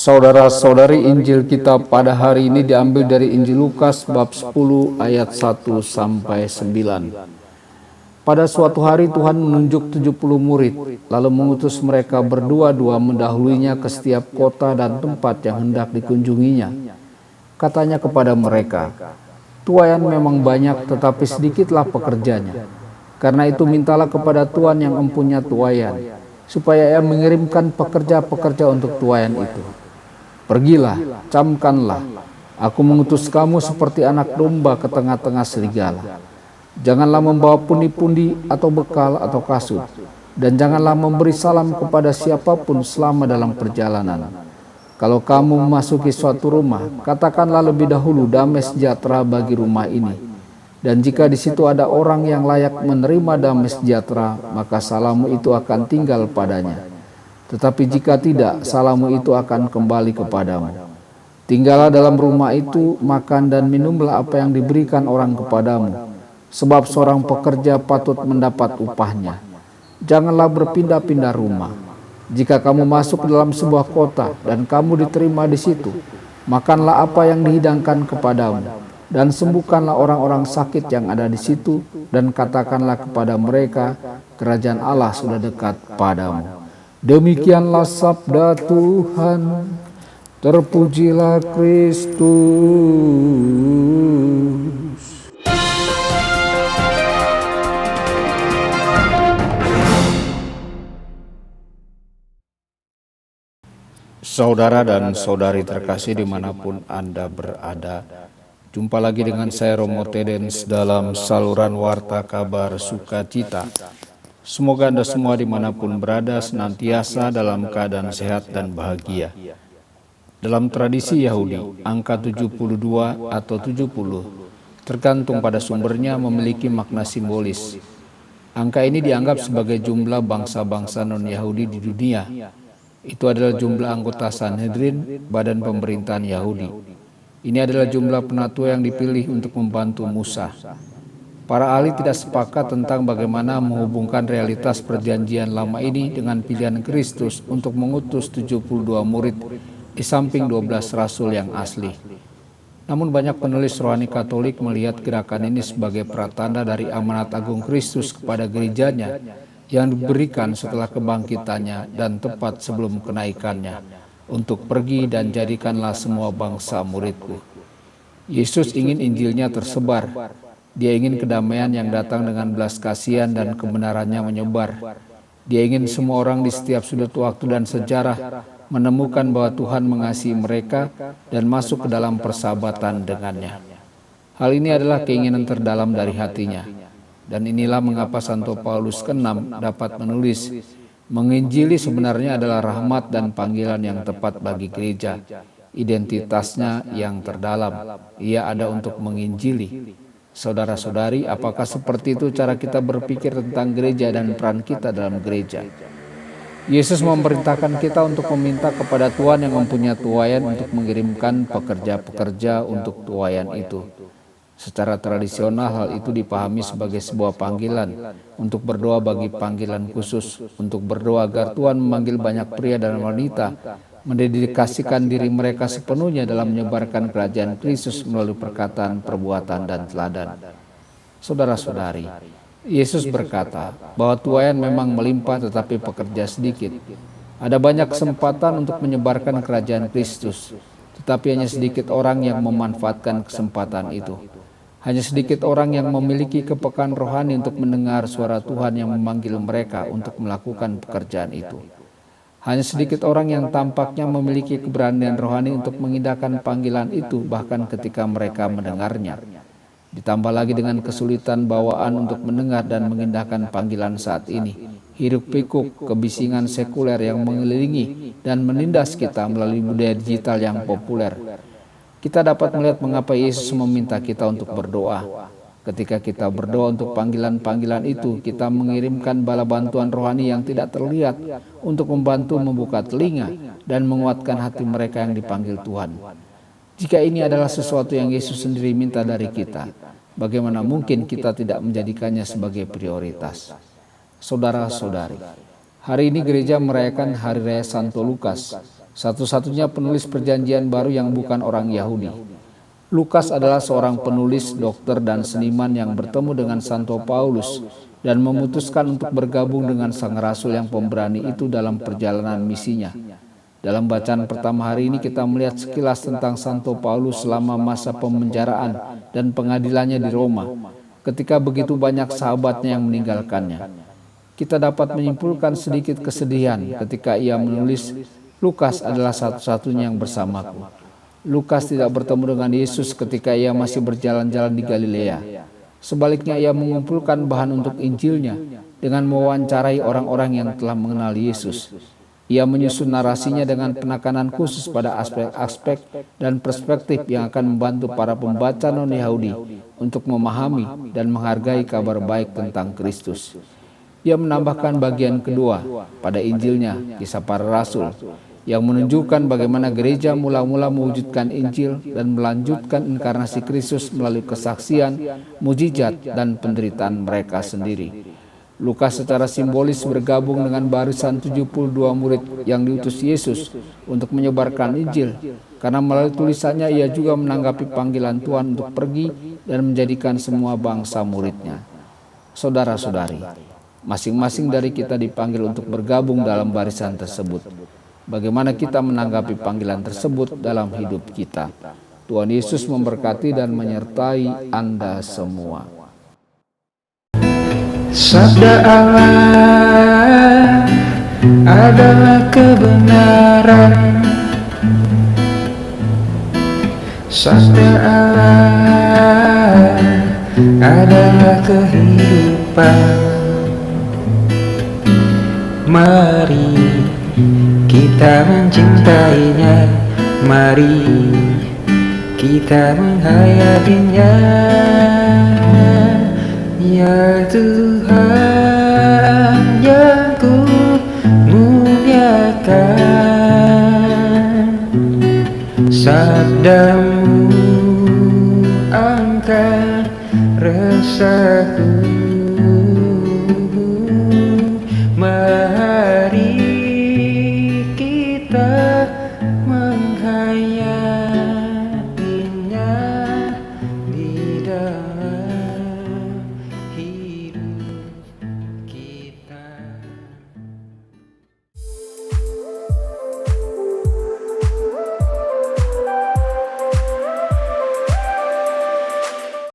Saudara-saudari, Injil kita pada hari ini diambil dari Injil Lukas bab 10 ayat 1 sampai 9. Pada suatu hari Tuhan menunjuk 70 murid, lalu mengutus mereka berdua-dua mendahuluinya ke setiap kota dan tempat yang hendak dikunjunginya. Katanya kepada mereka, "Tuaian memang banyak, tetapi sedikitlah pekerjanya. Karena itu mintalah kepada Tuhan yang mempunyai tuaian, supaya Ia mengirimkan pekerja-pekerja untuk tuaian itu. Pergilah, camkanlah, aku mengutus kamu seperti anak domba ke tengah-tengah serigala. Janganlah membawa pundi-pundi atau bekal atau kasut, dan janganlah memberi salam kepada siapapun selama dalam perjalanan. Kalau kamu memasuki suatu rumah, katakanlah lebih dahulu damai sejahtera bagi rumah ini. Dan jika di situ ada orang yang layak menerima damai sejahtera, maka salammu itu akan tinggal padanya. Tetapi jika tidak, salammu itu akan kembali kepadamu. Tinggallah dalam rumah itu, makan dan minumlah apa yang diberikan orang kepadamu, sebab seorang pekerja patut mendapat upahnya. Janganlah berpindah-pindah rumah. Jika kamu masuk dalam sebuah kota dan kamu diterima di situ, makanlah apa yang dihidangkan kepadamu, dan sembuhkanlah orang-orang sakit yang ada di situ, dan katakanlah kepada mereka, kerajaan Allah sudah dekat padamu." Demikianlah sabda Tuhan. Terpujilah Kristus. Saudara dan saudari terkasih dimanapun Anda berada, jumpa lagi dengan saya Romo Tedens dalam saluran Warta Kabar Sukacita. Semoga Anda semua dimanapun berada senantiasa dalam keadaan sehat dan bahagia. Dalam tradisi Yahudi, angka 72 atau 70 tergantung pada sumbernya memiliki makna simbolis. Angka ini dianggap sebagai jumlah bangsa-bangsa non-Yahudi di dunia. Itu adalah jumlah anggota Sanhedrin, badan pemerintahan Yahudi. Ini adalah jumlah penatua yang dipilih untuk membantu Musa. Para ahli tidak sepakat tentang bagaimana menghubungkan realitas perjanjian lama ini dengan pilihan Kristus untuk mengutus 72 murid di samping 12 rasul yang asli. Namun banyak penulis rohani Katolik melihat gerakan ini sebagai pratanda dari amanat agung Kristus kepada gerejanya yang diberikan setelah kebangkitannya dan tepat sebelum kenaikannya, untuk pergi dan jadikanlah semua bangsa muridku. Yesus ingin Injilnya tersebar. Dia ingin kedamaian yang datang dengan belas kasihan dan kebenarannya menyebar. Dia ingin semua orang di setiap sudut waktu dan sejarah menemukan bahwa Tuhan mengasihi mereka dan masuk ke dalam persahabatan dengannya. Hal ini adalah keinginan terdalam dari hatinya. Dan inilah mengapa Santo Paulus ke-6 dapat menulis, menginjili sebenarnya adalah rahmat dan panggilan yang tepat bagi gereja. Identitasnya yang terdalam, ia ada untuk menginjili. Saudara-saudari, apakah seperti itu cara kita berpikir tentang gereja dan peran kita dalam gereja? Yesus memerintahkan kita untuk meminta kepada Tuhan yang mempunyai tuaian untuk mengirimkan pekerja-pekerja untuk tuaian itu. Secara tradisional hal itu dipahami sebagai sebuah panggilan untuk berdoa bagi panggilan khusus, untuk berdoa agar Tuhan memanggil banyak pria dan wanita, mendedikasikan diri mereka sepenuhnya dalam menyebarkan kerajaan Kristus melalui perkataan, perbuatan, dan teladan. Saudara-saudari, Yesus berkata bahwa tuaian memang melimpah tetapi pekerja sedikit. Ada banyak kesempatan untuk menyebarkan kerajaan Kristus, tetapi hanya sedikit orang yang memanfaatkan kesempatan itu. Hanya sedikit orang yang memiliki kepekaan rohani untuk mendengar suara Tuhan yang memanggil mereka untuk melakukan pekerjaan itu. Hanya sedikit orang yang tampaknya memiliki keberanian rohani untuk mengindahkan panggilan itu bahkan ketika mereka mendengarnya. Ditambah lagi dengan kesulitan bawaan untuk mendengar dan mengindahkan panggilan saat ini. Hiruk pikuk kebisingan sekuler yang mengelilingi dan menindas kita melalui budaya digital yang populer. Kita dapat melihat mengapa Yesus meminta kita untuk berdoa. Ketika kita berdoa untuk panggilan-panggilan itu, kita mengirimkan bala bantuan rohani yang tidak terlihat untuk membantu membuka telinga dan menguatkan hati mereka yang dipanggil Tuhan. Jika ini adalah sesuatu yang Yesus sendiri minta dari kita, bagaimana mungkin kita tidak menjadikannya sebagai prioritas? Saudara-saudari, hari ini gereja merayakan Hari Raya Santo Lukas, satu-satunya penulis perjanjian baru yang bukan orang Yahudi. Lukas adalah seorang penulis, dokter, dan seniman yang bertemu dengan Santo Paulus dan memutuskan untuk bergabung dengan sang rasul yang pemberani itu dalam perjalanan misinya. Dalam bacaan pertama hari ini kita melihat sekilas tentang Santo Paulus selama masa pemenjaraan dan pengadilannya di Roma, ketika begitu banyak sahabatnya yang meninggalkannya. Kita dapat menyimpulkan sedikit kesedihan ketika ia menulis, Lukas adalah satu-satunya yang bersamaku. Lukas tidak bertemu dengan Yesus ketika ia masih berjalan-jalan di Galilea. Sebaliknya ia mengumpulkan bahan untuk Injilnya dengan mewawancarai orang-orang yang telah mengenal Yesus. Ia menyusun narasinya dengan penekanan khusus pada aspek-aspek dan perspektif yang akan membantu para pembaca non-Yahudi untuk memahami dan menghargai kabar baik tentang Kristus. Ia menambahkan bagian kedua pada Injilnya, Kisah Para Rasul, yang menunjukkan bagaimana gereja mula-mula mewujudkan Injil dan melanjutkan inkarnasi Kristus melalui kesaksian, mujizat, dan penderitaan mereka sendiri. Lukas secara simbolis bergabung dengan barisan 72 murid yang diutus Yesus untuk menyebarkan Injil, karena melalui tulisannya ia juga menanggapi panggilan Tuhan untuk pergi dan menjadikan semua bangsa muridnya. Saudara-saudari, masing-masing dari kita dipanggil untuk bergabung dalam barisan tersebut. Bagaimana kita menanggapi panggilan tersebut dalam hidup kita? Tuhan Yesus memberkati dan menyertai Anda semua. Sabda Allah adalah kebenaran. Sabda Allah adalah kehidupan. Mari kita mencintainya, mari kita menghayatinya. Ya Tuhan yang ku muliakan, sabdamu angkat resahku.